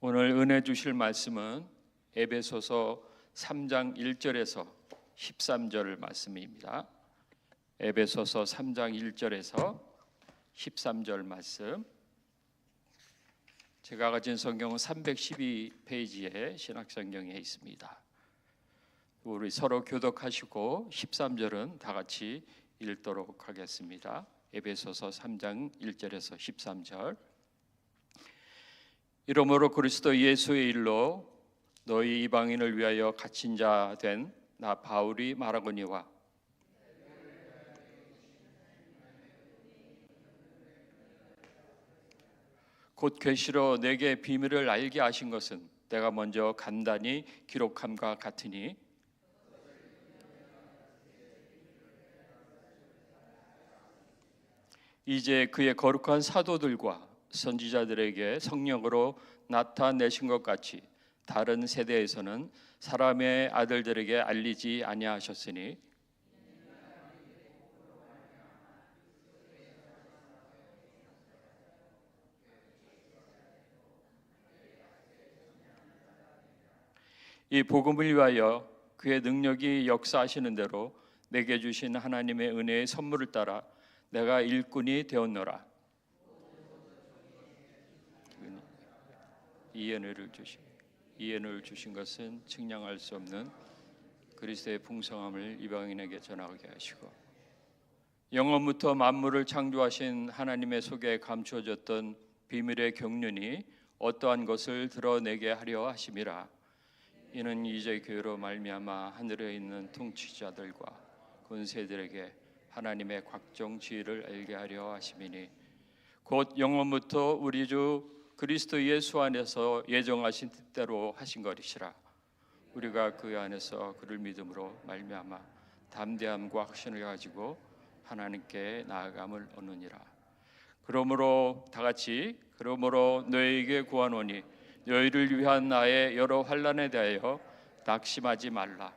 오늘 은혜 주실 말씀은 에베소서 3장 1절에서 13절 말씀입니다. 에베소서 3장 1절에서 13절 말씀. 제가 가진 성경은 312페이지의 신약성경에 있습니다. 우리 서로 교독하시고 13절은 다 같이 읽도록 하겠습니다. 에베소서 3장 1절에서 13절. 이러므로 그리스도 예수의 일로 너희 이방인을 위하여 갇힌 자 된 나 바울이 말하거니와 곧 계시로 내게 비밀을 알게 하신 것은 내가 먼저 간단히 기록함과 같으니 이제 그의 거룩한 사도들과 선지자들에게 성령으로 나타내신 것 같이 다른 세대에서는 사람의 아들들에게 알리지 아니하셨으니 이 복음을 위하여 그의 능력이 역사하시는 대로 내게 주신 하나님의 은혜의 선물을 따라 내가 일꾼이 되었노라. 이 은혜를 주신 것은 측량할 수 없는 그리스도의 풍성함을 이방인에게 전하게 하시고 영원부터 만물을 창조하신 하나님의 속에 감추어졌던 비밀의 경륜이 어떠한 것을 드러내게 하려 하심이라. 이는 이제 교회로 말미암아 하늘에 있는 통치자들과 권세들에게 하나님의 각종 지혜를 알게 하려 하심이니 곧 영원부터 우리 주 그리스도 예수 안에서 예정하신 뜻대로 하신 것이시라. 우리가 그 안에서 그를 믿음으로 말미암아 담대함과 확신을 가지고 하나님께 나아감을 얻느니라. 그러므로 다 같이 그러므로 너희에게 구하노니 너희를 위한 나의 여러 환난에 대하여 낙심하지 말라.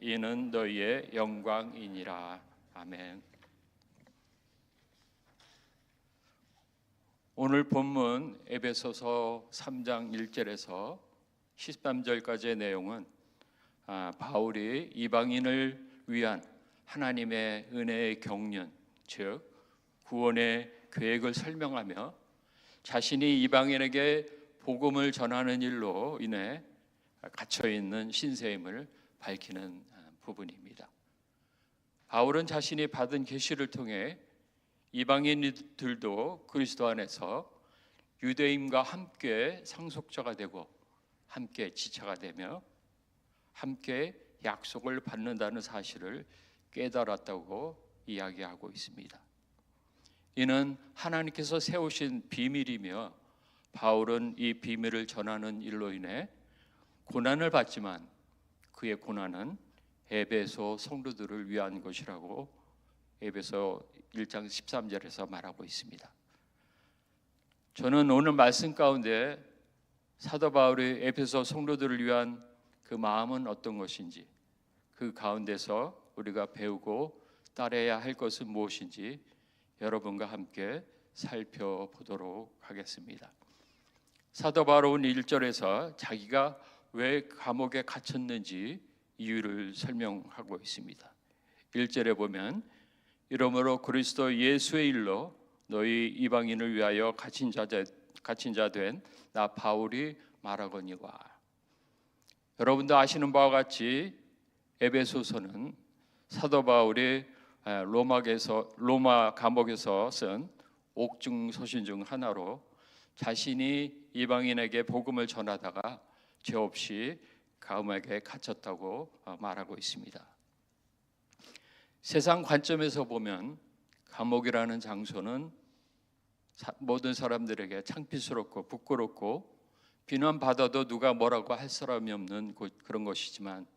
이는 너희의 영광이니라. 아멘. 오늘 본문 에베소서 3장 1절에서 13절까지의 내용은 바울이 이방인을 위한 하나님의 은혜의 경륜, 즉 구원의 계획을 설명하며 자신이 이방인에게 복음을 전하는 일로 인해 갇혀있는 신세임을 밝히는 부분입니다. 바울은 자신이 받은 계시를 통해 이방인들도 그리스도 안에서 유대인과 함께 상속자가 되고 함께 지체가 되며 함께 약속을 받는다는 사실을 깨달았다고 이야기하고 있습니다. 이는 하나님께서 세우신 비밀이며 바울은 이 비밀을 전하는 일로 인해 고난을 받지만 그의 고난은 에베소 성도들을 위한 것이라고 에베소 1장 13절에서 말하고 있습니다. 저는 오늘 말씀 가운데 사도 바울의 에베소 성도들을 위한 그 마음은 어떤 것인지, 그 가운데서 우리가 배우고 따라야 할 것은 무엇인지 여러분과 함께 살펴보도록 하겠습니다. 사도 바울은 1절에서 자기가 왜 감옥에 갇혔는지 이유를 설명하고 있습니다. 1절에 보면 이러므로 그리스도 예수의 일로 너희 이방인을 위하여 갇힌 자 된 나 바울이 말하거니와. 여러분도 아시는 바와 같이 에베소서는 사도 바울이 로마 감옥에서 쓴 옥중 서신 중 하나로 자신이 이방인에게 복음을 전하다가 죄 없이 감옥에 갇혔다고 말하고 있습니다. 세상 관점에서 보면 감옥이라는 장소는 모든 사람들에게 창피스럽고 부끄럽고 비난받아도 누가 뭐라고 할 사람이 없는 그런 것이지만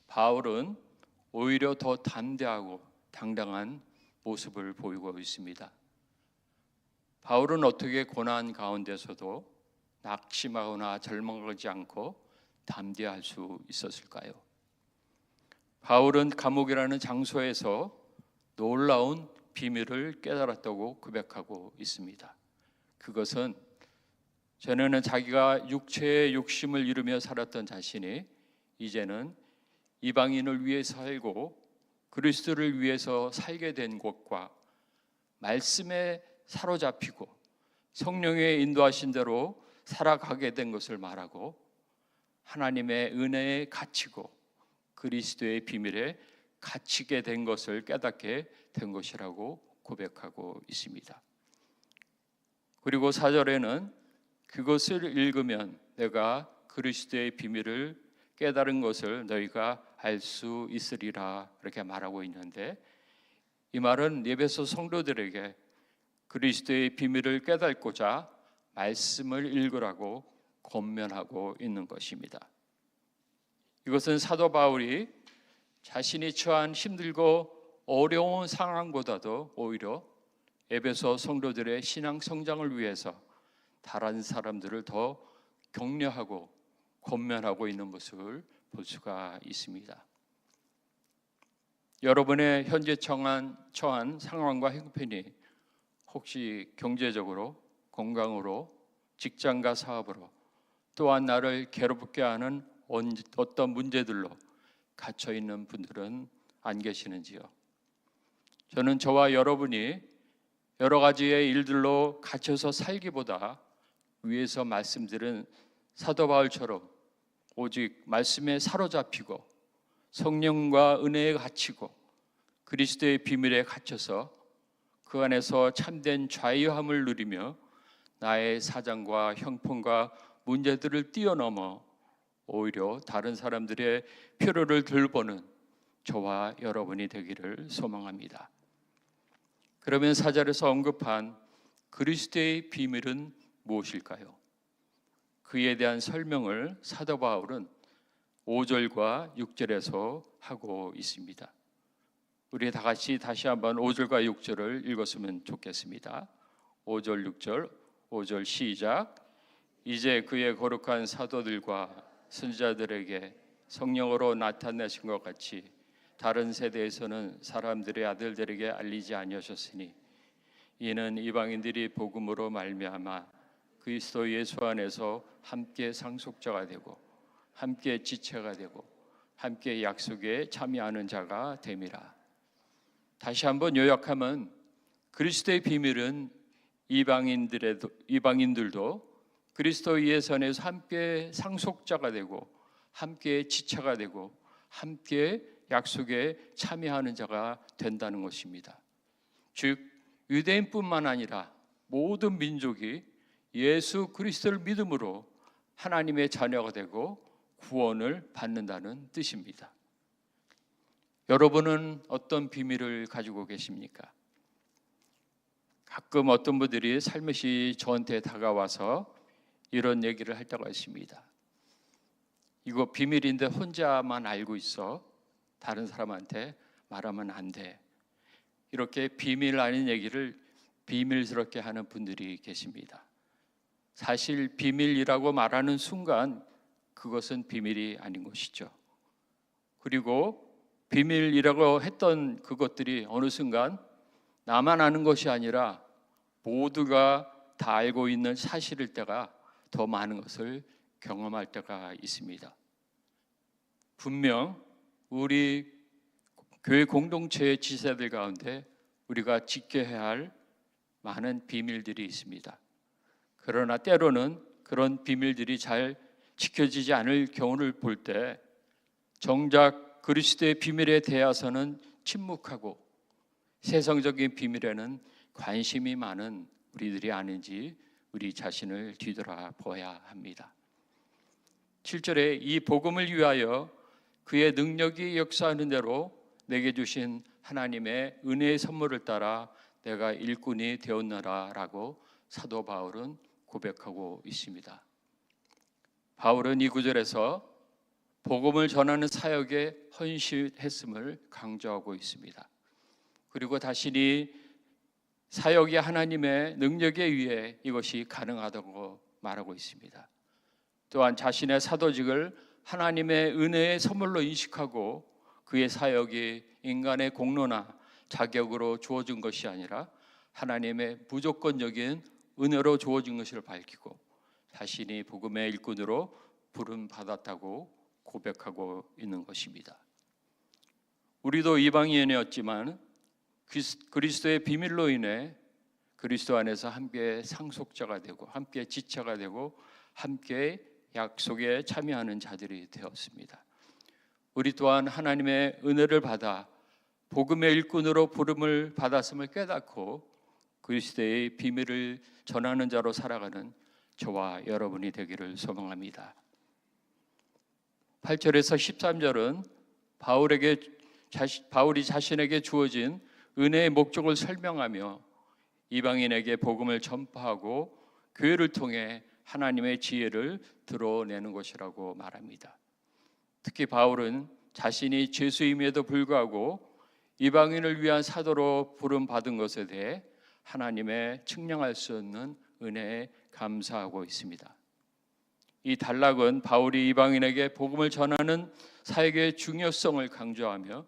바울은 오히려 더 담대하고 당당한 모습을 보이고 있습니다. 바울은 어떻게 고난 가운데서도 낙심하거나 절망하지 않고 담대할 수 있었을까요? 바울은 감옥이라는 장소에서 놀라운 비밀을 깨달았다고 고백하고 있습니다. 그것은 전에는 자기가 육체의 욕심을 이루며 살았던 자신이 이제는 이방인을 위해서 살고 그리스도를 위해서 살게 된 것과 말씀에 사로잡히고 성령의 인도하신 대로 살아가게 된 것을 말하고 하나님의 은혜에 갇히고 그리스도의 비밀에 갇히게 된 것을 깨닫게 된 것이라고 고백하고 있습니다. 그리고 4절에는 그것을 읽으면 내가 그리스도의 비밀을 깨달은 것을 너희가 알 수 있으리라 이렇게 말하고 있는데, 이 말은 에베소 성도들에게 그리스도의 비밀을 깨닫고자 말씀을 읽으라고 권면하고 있는 것입니다. 이것은 사도 바울이 자신이 처한 힘들고 어려운 상황보다도 오히려 에베소 성도들의 신앙 성장을 위해서 다른 사람들을 더 격려하고 권면하고 있는 모습을 볼 수가 있습니다. 여러분의 현재 처한 상황과 형편이 혹시 경제적으로, 건강으로, 직장과 사업으로, 또한 나를 괴롭게 하는 어떤 문제들로 갇혀 있는 분들은 안 계시는지요? 저는 저와 여러분이 여러 가지의 일들로 갇혀서 살기보다 위에서 말씀드린 사도 바울처럼 오직 말씀에 사로잡히고 성령과 은혜에 갇히고 그리스도의 비밀에 갇혀서 그 안에서 참된 자유함을 누리며 나의 사정과 형편과 문제들을 뛰어넘어 오히려 다른 사람들의 필요를 돌보는 저와 여러분이 되기를 소망합니다. 그러면 4절에서 언급한 그리스도의 비밀은 무엇일까요? 그에 대한 설명을 사도 바울은 5절과 6절에서 하고 있습니다. 우리 다 같이 다시 한번 5절과 6절을 읽었으면 좋겠습니다. 5절, 6절, 5절 시작. 이제 그의 거룩한 사도들과 선지자들에게 성령으로 나타내신 것 같이 다른 세대에서는 사람들의 아들들에게 알리지 아니하셨으니 이는 이방인들이 복음으로 말미암아 그리스도 예수 안에서 함께 상속자가 되고 함께 지체가 되고 함께 약속에 참여하는 자가 됨이라. 다시 한번 요약하면 그리스도의 비밀은 이방인들도 그리스도 예수 안에서 함께 상속자가 되고 함께 지체가 되고 함께 약속에 참여하는 자가 된다는 것입니다. 즉 유대인뿐만 아니라 모든 민족이 예수 그리스도를 믿음으로 하나님의 자녀가 되고 구원을 받는다는 뜻입니다. 여러분은 어떤 비밀을 가지고 계십니까? 가끔 어떤 분들이 살며시 저한테 다가와서 이런 얘기를 할 때가 있습니다. 이거 비밀인데 혼자만 알고 있어. 다른 사람한테 말하면 안 돼. 이렇게 비밀 아닌 얘기를 비밀스럽게 하는 분들이 계십니다. 사실 비밀이라고 말하는 순간 그것은 비밀이 아닌 것이죠. 그리고 비밀이라고 했던 그것들이 어느 순간 나만 아는 것이 아니라 모두가 다 알고 있는 사실일 때가 더 많은 것을 경험할 때가 있습니다. 분명 우리 교회 공동체의 지체들 가운데 우리가 지켜야 할 많은 비밀들이 있습니다. 그러나 때로는 그런 비밀들이 잘 지켜지지 않을 경우를 볼 때 정작 그리스도의 비밀에 대해서는 침묵하고 세상적인 비밀에는 관심이 많은 우리들이 아닌지 우리 자신을 뒤돌아봐야 합니다. 7절에 이 복음을 위하여 그의 능력이 역사하는 대로 내게 주신 하나님의 은혜의 선물을 따라 내가 일꾼이 되었노라 라고 사도 바울은 고백하고 있습니다. 바울은 이 구절에서 복음을 전하는 사역에 헌신했음을 강조하고 있습니다. 그리고 자신이 사역이 하나님의 능력에 의해 이것이 가능하다고 말하고 있습니다. 또한 자신의 사도직을 하나님의 은혜의 선물로 인식하고 그의 사역이 인간의 공로나 자격으로 주어진 것이 아니라 하나님의 무조건적인 은혜로 주어진 것을 밝히고 자신이 복음의 일꾼으로 부름 받았다고 고백하고 있는 것입니다. 우리도 이방인이었지만 그리스도의 비밀로 인해 그리스도 안에서 함께 상속자가 되고 함께 지체가 되고 함께 약속에 참여하는 자들이 되었습니다. 우리 또한 하나님의 은혜를 받아 복음의 일꾼으로 부름을 받았음을 깨닫고 그리스도의 비밀을 전하는 자로 살아가는 저와 여러분이 되기를 소망합니다. 8절에서 13절은 바울이 자신에게 주어진 은혜의 목적을 설명하며 이방인에게 복음을 전파하고 교회를 통해 하나님의 지혜를 드러내는 것이라고 말합니다. 특히 바울은 자신이 죄수임에도 불구하고 이방인을 위한 사도로 부름받은 것에 대해 하나님의 측량할 수 없는 은혜에 감사하고 있습니다. 이 단락은 바울이 이방인에게 복음을 전하는 사역의 중요성을 강조하며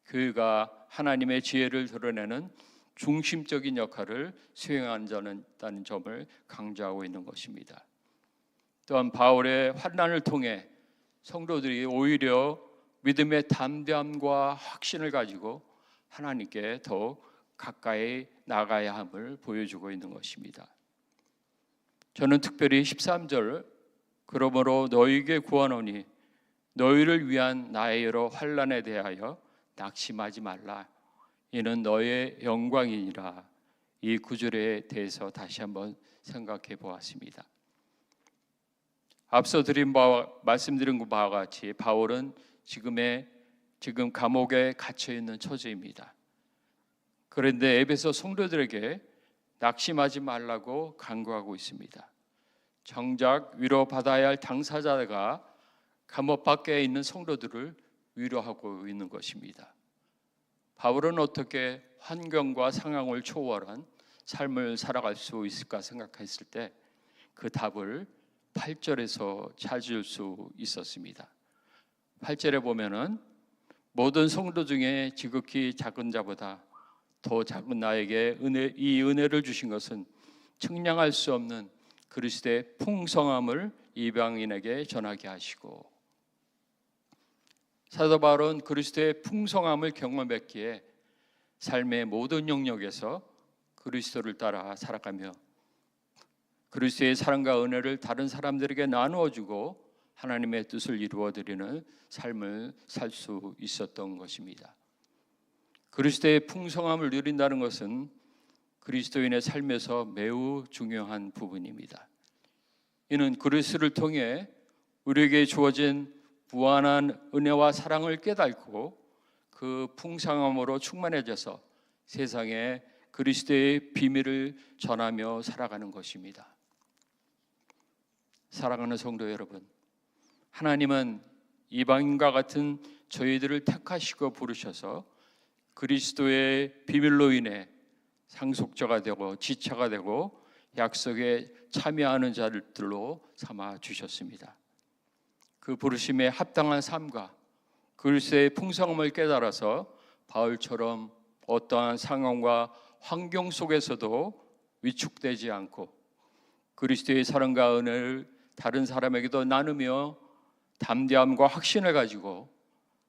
그가 하나님의 지혜를 드러내는 중심적인 역할을 수행한다는 점을 강조하고 있는 것입니다. 또한 바울의 환난을 통해 성도들이 오히려 믿음의 담대함과 확신을 가지고 하나님께 더욱 가까이 나가야 함을 보여주고 있는 것입니다. 저는 특별히 13절 그러므로 너희에게 구하노니 너희를 위한 나의 여러 환난에 대하여 낙심하지 말라 이는 너의 영광이니라 이 구절에 대해서 다시 한번 생각해 보았습니다. 앞서 말씀드린 바와 같이 바울은 지금 감옥에 갇혀 있는 처지입니다. 그런데 에베소 성도들에게 낙심하지 말라고 간구하고 있습니다. 정작 위로받아야 할 당사자가 감옥 밖에 있는 성도들을 위로하고 있는 것입니다. 바울은 어떻게 환경과 상황을 초월한 삶을 살아갈 수 있을까 생각했을 때 그 답을 8절에서 찾을 수 있었습니다. 8절에 보면은 모든 성도 중에 지극히 작은 자보다 더 작은 나에게 이 은혜를 주신 것은 측량할 수 없는 그리스도의 풍성함을 이방인에게 전하게 하시고 사도 바울은 그리스도의 풍성함을 경험했기에 삶의 모든 영역에서 그리스도를 따라 살아가며 그리스도의 사랑과 은혜를 다른 사람들에게 나누어주고 하나님의 뜻을 이루어드리는 삶을 살 수 있었던 것입니다. 그리스도의 풍성함을 누린다는 것은 그리스도인의 삶에서 매우 중요한 부분입니다. 이는 그리스도를 통해 우리에게 주어진 무한한 은혜와 사랑을 깨닫고 그 풍성함으로 충만해져서 세상에 그리스도의 비밀을 전하며 살아가는 것입니다. 사랑하는 성도 여러분, 하나님은 이방인과 같은 저희들을 택하시고 부르셔서 그리스도의 비밀로 인해 상속자가 되고 지체가 되고 약속에 참여하는 자들로 삼아 주셨습니다. 그 부르심에 합당한 삶과 그리스도의 풍성함을 깨달아서 바울처럼 어떠한 상황과 환경 속에서도 위축되지 않고 그리스도의 사랑과 은혜를 다른 사람에게도 나누며 담대함과 확신을 가지고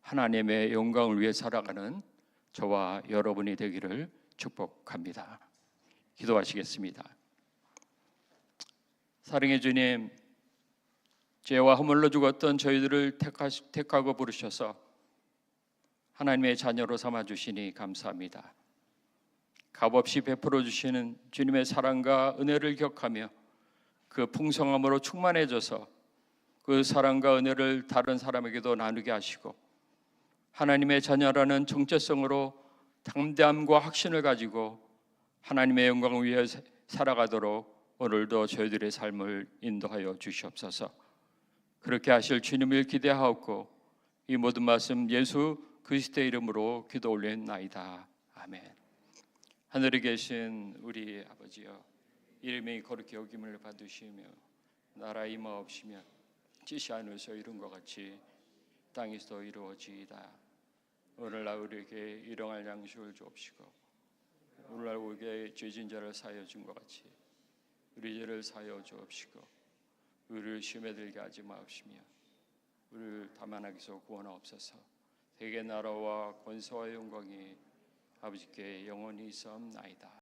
하나님의 영광을 위해 살아가는 저와 여러분이 되기를 축복합니다. 기도하시겠습니다. 사랑의 주님, 죄와 허물로 죽었던 저희들을 택하고 부르셔서 하나님의 자녀로 삼아주시니 감사합니다. 값없이 베풀어 주시는 주님의 사랑과 은혜를 기억하며 그 풍성함으로 충만해져서 그 사랑과 은혜를 다른 사람에게도 나누게 하시고 하나님의 자녀라는 정체성으로 담대함과 확신을 가지고 하나님의 영광을 위해 살아가도록 오늘도 저희들의 삶을 인도하여 주시옵소서. 그렇게 하실 주님을 기대하옵고 이 모든 말씀 예수 그리스도의 이름으로 기도 올리나이다. 아멘. 하늘에 계신 우리 아버지여, 이름이 거룩히 여김을 받으시며 나라 임하옵시며 뜻이 하늘에서 이룬 것 같이 땅에서도 이루어지이다. 오늘날 우리에게 일용할 양식을 주옵시고 오늘날 우리에게 죄진 자를 사하여 준 것 같이 우리 죄를 사하여 주옵시고 우리를 시험에 들게 하지 마옵시며 우리를 다만 악에서 구원하옵소서. 세계 나라와 권세와 영광이 아버지께 영원히 있사옵나이다.